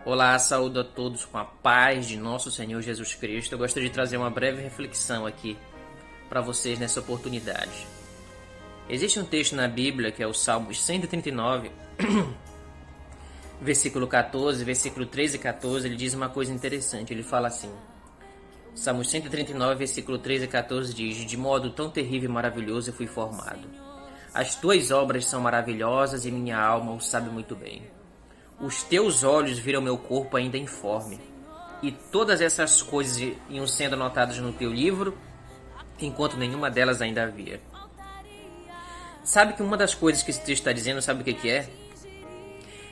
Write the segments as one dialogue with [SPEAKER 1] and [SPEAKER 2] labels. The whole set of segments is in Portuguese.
[SPEAKER 1] Olá, saúdo a todos com a paz de nosso Senhor Jesus Cristo. Eu gostaria de trazer uma breve reflexão aqui para vocês nessa oportunidade. Existe um texto na Bíblia que é o Salmo 139, versículo 14, versículo 13 e 14, ele diz uma coisa interessante. Ele fala assim, Salmo 139, versículo 13 e 14 diz: De modo tão terrível e maravilhoso eu fui formado. As tuas obras são maravilhosas e minha alma o sabe muito bem. Os teus olhos viram meu corpo ainda informe, e todas essas coisas iam sendo anotadas no teu livro, enquanto nenhuma delas ainda havia. Sabe que uma das coisas que esse texto está dizendo, sabe o que é?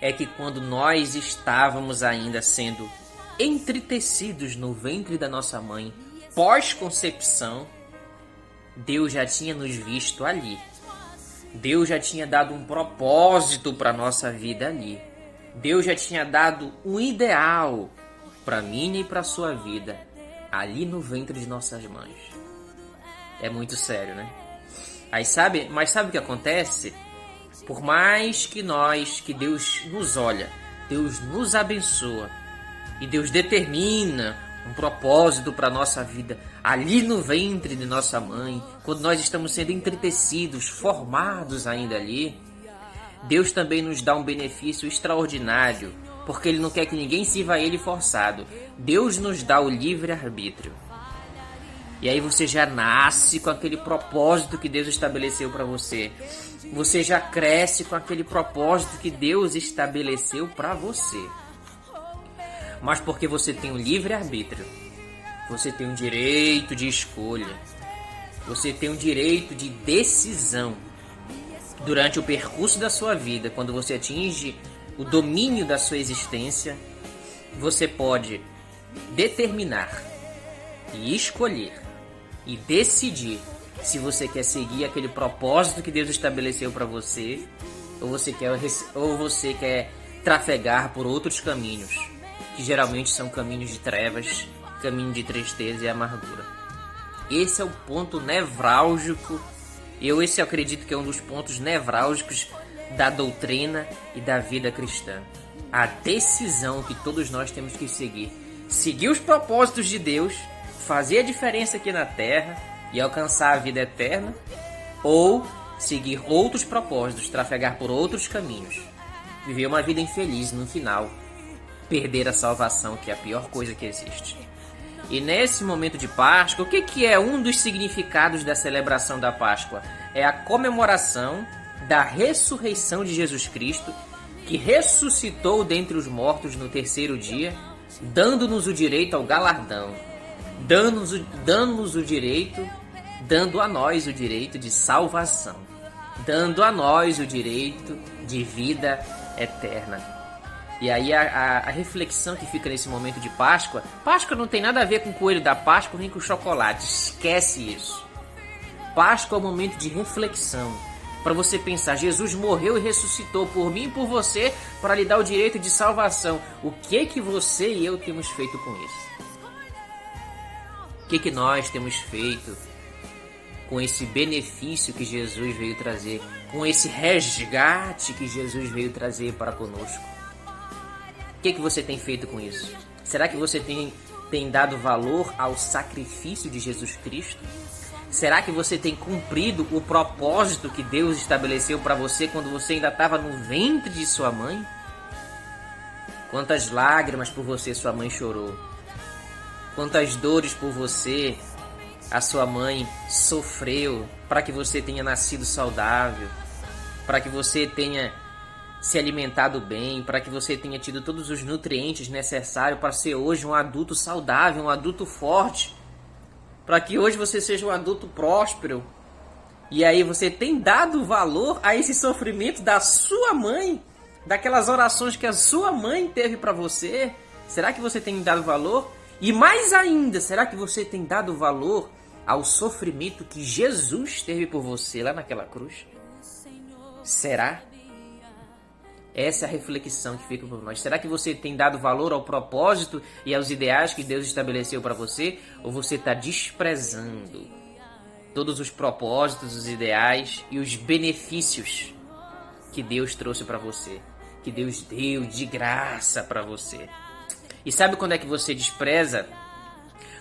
[SPEAKER 1] É que quando nós estávamos ainda sendo entretecidos no ventre da nossa mãe, pós-concepção, Deus já tinha nos visto ali. Deus já tinha dado um propósito para a nossa vida ali. Deus já tinha dado um ideal para mim e para a sua vida ali no ventre de nossas mães. É muito sério, né? Mas sabe o que acontece? Por mais que Deus nos olha, Deus nos abençoa e Deus determina um propósito para a nossa vida ali no ventre de nossa mãe, quando nós estamos sendo entretecidos, formados ainda ali, Deus também nos dá um benefício extraordinário, porque Ele não quer que ninguém sirva a Ele forçado. Deus nos dá o livre-arbítrio. E aí você já nasce com aquele propósito que Deus estabeleceu para você. Você já cresce com aquele propósito que Deus estabeleceu para você. Mas porque você tem o livre-arbítrio, você tem o direito de escolha, você tem o direito de decisão. Durante o percurso da sua vida, quando você atinge o domínio da sua existência, você pode determinar e escolher e decidir se você quer seguir aquele propósito que Deus estabeleceu para você, ou você quer trafegar por outros caminhos, que geralmente são caminhos de trevas, caminho de tristeza e amargura. Esse é o ponto nevrálgico. Eu acredito que é um dos pontos nevrálgicos da doutrina e da vida cristã. A decisão que todos nós temos que seguir. Seguir os propósitos de Deus, fazer a diferença aqui na terra e alcançar a vida eterna, ou seguir outros propósitos, trafegar por outros caminhos. Viver uma vida infeliz no final. Perder a salvação, que é a pior coisa que existe. E nesse momento de Páscoa, o que é um dos significados da celebração da Páscoa? É a comemoração da ressurreição de Jesus Cristo, que ressuscitou dentre os mortos no terceiro dia, dando-nos o direito ao galardão, dando-nos o direito, dando a nós o direito de salvação, dando a nós o direito de vida eterna. E aí a reflexão que fica nesse momento de Páscoa não tem nada a ver com o coelho da Páscoa nem com chocolate, esquece isso. Páscoa é um momento de reflexão, para você pensar, Jesus morreu e ressuscitou por mim e por você, para lhe dar o direito de salvação. O que você e eu temos feito com isso? O que nós temos feito com esse benefício que Jesus veio trazer, com esse resgate que Jesus veio trazer para conosco? O que você tem feito com isso? Será que você tem dado valor ao sacrifício de Jesus Cristo? Será que você tem cumprido o propósito que Deus estabeleceu para você quando você ainda estava no ventre de sua mãe? Quantas lágrimas por você sua mãe chorou? Quantas dores por você a sua mãe sofreu para que você tenha nascido saudável? Para que você tenha se alimentado bem, para que você tenha tido todos os nutrientes necessários para ser hoje um adulto saudável, um adulto forte, para que hoje você seja um adulto próspero. E aí você tem dado valor a esse sofrimento da sua mãe, daquelas orações que a sua mãe teve para você? Será que você tem dado valor? E mais ainda, será que você tem dado valor ao sofrimento que Jesus teve por você lá naquela cruz? Será? Essa é a reflexão que fica por nós. Será que você tem dado valor ao propósito e aos ideais que Deus estabeleceu para você? Ou você está desprezando todos os propósitos, os ideais e os benefícios que Deus trouxe para você? que Deus deu de graça para você. E sabe quando é que você despreza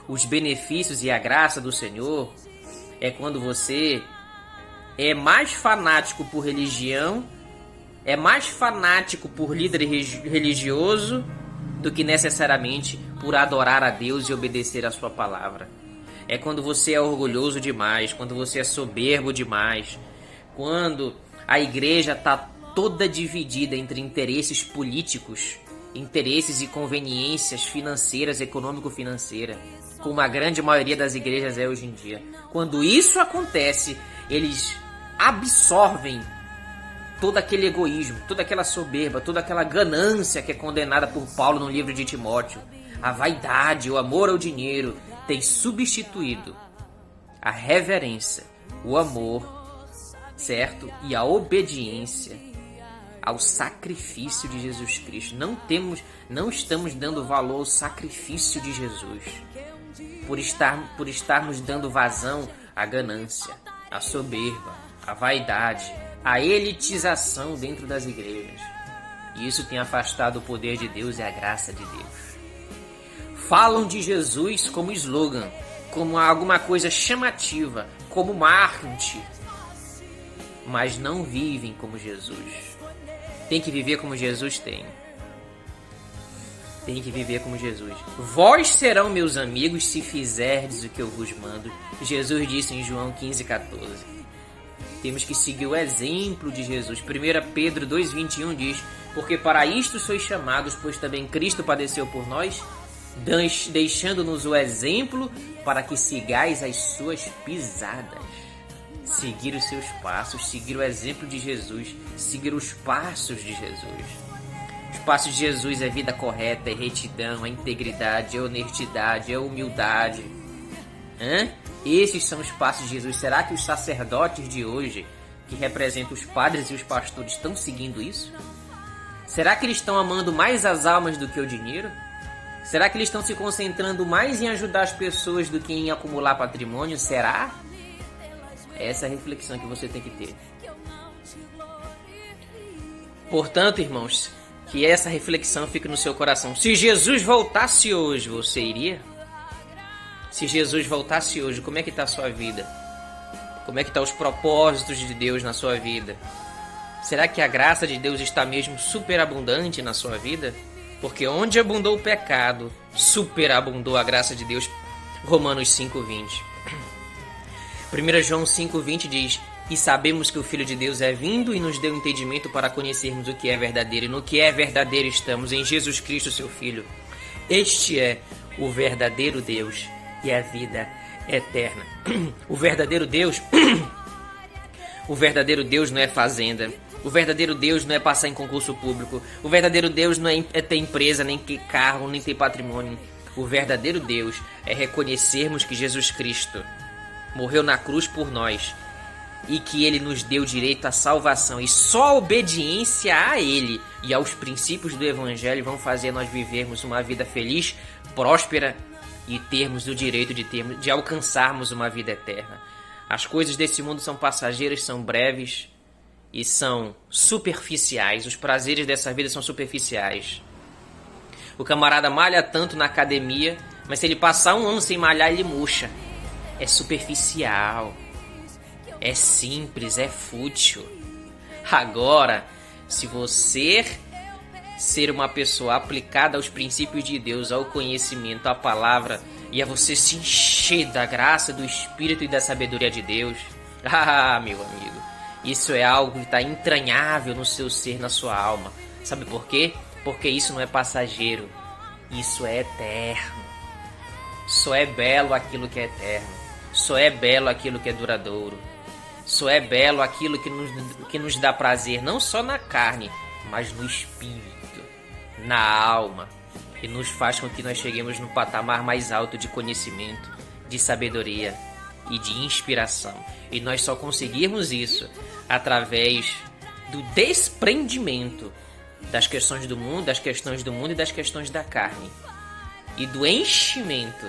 [SPEAKER 1] os benefícios e a graça do Senhor? É quando você é mais fanático por religião, é mais fanático por líder religioso do que necessariamente por adorar a Deus e obedecer a sua palavra. É quando você é orgulhoso demais, quando você é soberbo demais, quando a igreja está toda dividida entre interesses políticos, interesses e conveniências financeiras, econômico-financeiras, como a grande maioria das igrejas é hoje em dia. Quando isso acontece, eles absorvem todo aquele egoísmo, toda aquela soberba, toda aquela ganância que é condenada por Paulo no livro de Timóteo. A vaidade, o amor ao dinheiro tem substituído a reverência, o amor, certo? E a obediência ao sacrifício de Jesus Cristo. Não estamos dando valor ao sacrifício de Jesus por estarmos dando vazão à ganância, à soberba, à vaidade, à elitização dentro das igrejas. E isso tem afastado o poder de Deus e a graça de Deus. Falam de Jesus como slogan, como alguma coisa chamativa, como marketing, mas não vivem como Jesus. Tem que viver como Jesus tem. Tem que viver como Jesus. Vós serão meus amigos se fizerdes o que eu vos mando. Jesus disse em João 15,14. Temos que seguir o exemplo de Jesus. 1 Pedro 2,21 diz: porque para isto sois chamados, pois também Cristo padeceu por nós, deixando-nos o exemplo para que sigais as suas pisadas. Seguir os seus passos, seguir o exemplo de Jesus, seguir os passos de Jesus. Os passos de Jesus é vida correta, é retidão, é integridade, é honestidade, é humildade. Esses são os passos de Jesus. Será que os sacerdotes de hoje, que representam os padres e os pastores, estão seguindo isso? Será que eles estão amando mais as almas do que o dinheiro? Será que eles estão se concentrando mais em ajudar as pessoas do que em acumular patrimônio? Será? Essa é a reflexão que você tem que ter. Portanto, irmãos, que essa reflexão fique no seu coração. Se Jesus voltasse hoje, você iria? Se Jesus voltasse hoje, como é que está a sua vida? Como é que estão os propósitos de Deus na sua vida? Será que a graça de Deus está mesmo superabundante na sua vida? Porque onde abundou o pecado, superabundou a graça de Deus. Romanos 5,20. 1 João 5,20 diz: e sabemos que o Filho de Deus é vindo e nos deu entendimento para conhecermos o que é verdadeiro. E no que é verdadeiro estamos em Jesus Cristo, seu Filho. Este é o verdadeiro Deus e a vida eterna. O verdadeiro Deus não é fazenda. O verdadeiro Deus não é passar em concurso público. O verdadeiro Deus não é ter empresa, nem ter carro, nem ter patrimônio. O verdadeiro Deus é reconhecermos que Jesus Cristo morreu na cruz por nós e que Ele nos deu direito à salvação. E só a obediência a Ele e aos princípios do Evangelho vão fazer nós vivermos uma vida feliz, próspera e termos o direito de alcançarmos uma vida eterna. As coisas desse mundo são passageiras, são breves e são superficiais. Os prazeres dessa vida são superficiais. O camarada malha tanto na academia, mas se ele passar um ano sem malhar, ele murcha. É superficial, é simples, é fútil. Agora, se você ser uma pessoa aplicada aos princípios de Deus, ao conhecimento, à palavra, e a você se encher da graça, do Espírito e da sabedoria de Deus, meu amigo, isso é algo que está entranhável no seu ser, na sua alma. Sabe por quê? Porque isso não é passageiro, isso é eterno. Só é belo aquilo que é eterno. Só é belo aquilo que é duradouro. Só é belo aquilo que nos dá prazer, não só na carne, mas no espírito, na alma, e nos faz com que nós cheguemos no patamar mais alto de conhecimento, de sabedoria e de inspiração. E nós só conseguirmos isso através do desprendimento das questões do mundo e das questões da carne, e do enchimento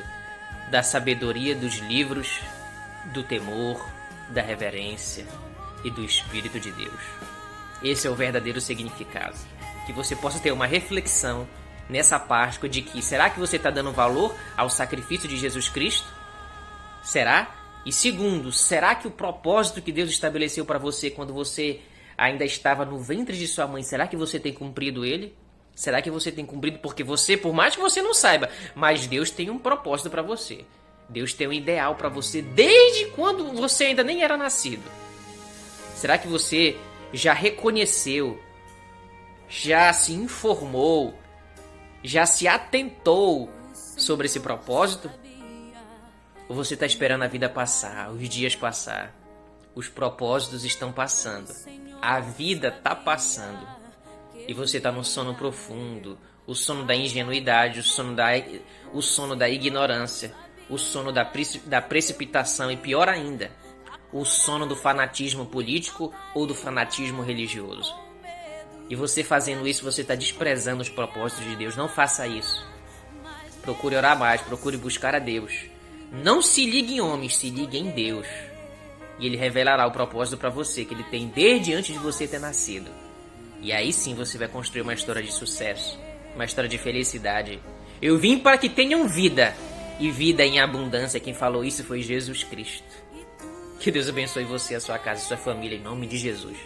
[SPEAKER 1] da sabedoria dos livros, do temor, da reverência e do Espírito de Deus. Esse é o verdadeiro significado. que você possa ter uma reflexão nessa Páscoa de que, será que você está dando valor ao sacrifício de Jesus Cristo? Será? E segundo, será que o propósito que Deus estabeleceu para você quando você ainda estava no ventre de sua mãe, será que você tem cumprido ele? Será que você tem cumprido? Porque você, por mais que você não saiba, mas Deus tem um propósito para você. Deus tem um ideal para você desde quando você ainda nem era nascido. Será que você já reconheceu, já se informou, já se atentou sobre esse propósito? Ou você está esperando a vida passar, os dias passar? Os propósitos estão passando. A vida está passando. E você está no sono profundo, o sono da ingenuidade, o sono da ignorância, o sono da precipitação e, pior ainda, o sono do fanatismo político ou do fanatismo religioso. E você fazendo isso, você está desprezando os propósitos de Deus. Não faça isso. Procure orar mais, procure buscar a Deus. Não se ligue em homens, se ligue em Deus. E Ele revelará o propósito para você, que Ele tem desde antes de você ter nascido. E aí sim você vai construir uma história de sucesso, uma história de felicidade. Eu vim para que tenham vida, e vida em abundância. Quem falou isso foi Jesus Cristo. Que Deus abençoe você, a sua casa e a sua família, em nome de Jesus.